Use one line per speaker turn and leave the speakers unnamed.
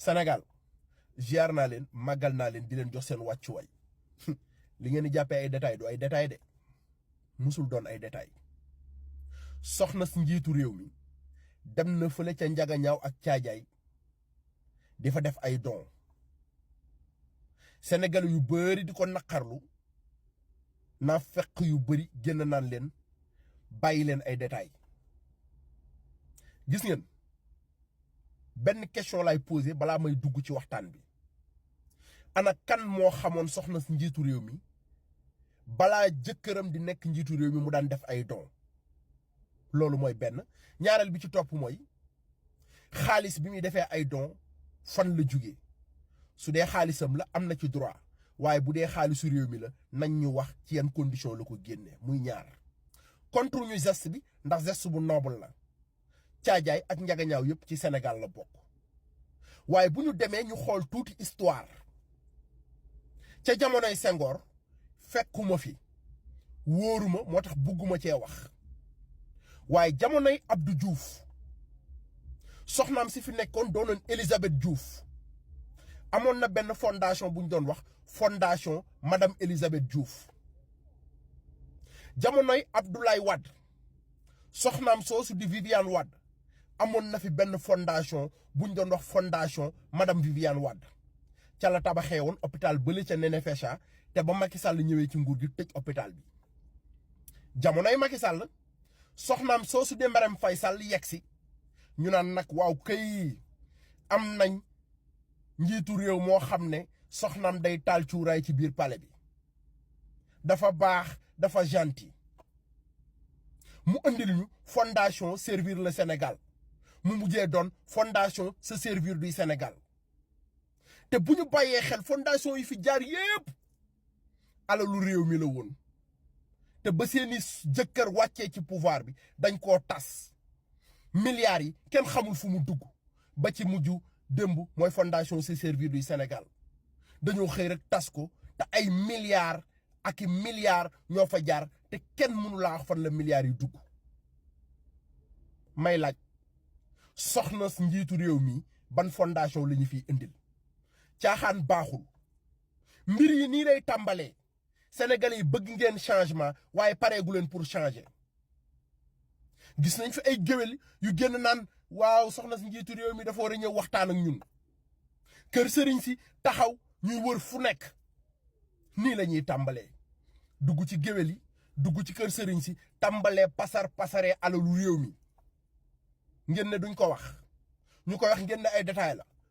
Sénégal ziar naa leen màggal naa leen di leen jox seen wàccuwaay li ngeen di jàppee ay détails du ay détails de musul doon ay détails soxna si njiitu réew mi dem na fële ca njaga ñaaw ak caajaay di fa def ay don Sénégal yu bëri di ko naqarlu naa fekk yu bëri génn naan leen bàyyi leen ay détails gis ngeen benn question lay posé balaa may dugg ci waxtaan bi ana kan moo xamoon soxna si njiitu réew mi balaa jëkkëram di nekk njiitu réew mi mu daan def ay don loolu mooy benn ñaareel bi ci topp mooy xaalis bi muy defee ay don fan la jugee su dee xaalisam la am na ci droit waaye bu dee xaalisu réew mi la nañ ñu wax ci yan condition la ko génnee muy ñaar contre ñu geste bi ndax geste bu noble la caajaay ak njagañaaw yëpp ci Sénégal la bokk waaye bu ñu demee ñu xool tuuti histoire ca jamonoy Senghor fekkuma fi wóoruma moo tax bugguma cee wax waaye jamonoy Abdou Diouf soxnaam si fi nekkoon doonoon Elisabeth Diouf amoon na benn fondation bu ñu doon wax fondation madame Elisabeth Diouf jamonoy Abdoulaye Wade soxnaam soosu di Viviane Wade amoon na fi benn fondation bu ñu doon wax fondation madame Viviane Wade ca la tabaxee woon hôpital bële ca Nénéfécha te ba Macky Sall ñëwee ci nguur gi tëj hôpital bi jamonoy Macky Sall soxnaam soosu de Marème Faye Sall yegg si ñu naan nag waaw kay am nañ njiitu réew moo xam ne soxnaam day taal cuuraay ci biir palais bi dafa baax dafa gentil mu andil ñu fondation Servir le Sénégal mu mujjee doon fondation Se Servir du Sénégal te bu ñu bàyyee xel fondation yi fi jaar yépp alalu réew mi la woon te ba seeni jëkkër wàccee ci pouvoir bi dañ koo tas milliards yi kenn xamul fu mu dugg ba ci mujj démb mooy fondation Se Servir du Sénégal dañoo xëy rek tas ko te ay milliards ak i milliards ñoo fa jaar te kenn mënu laa wax fan la milliards yi dugg may laaj soxna njiitu réew mi ban fondation la ñu fiy indil caaxaan baaxul mbir yi nii lay tàmbalee Sénégalais yi bëgg ngeen changement waaye pareegu leen pour changer gis nañ fi ay géwél yu génn naan waaw soxna si njiitu réew mi dafa war a ñëw waxtaan ak ñun kër sëriñ si taxaw ñuy wër fu nekk nii la ñuy tàmbalee dugg ci géwél yi dugg ci kër sëriñ si tàmbalee pasaree alalu réew mi ngeen ne duñ ko wax ñu koy wax ngeen ne ay détails la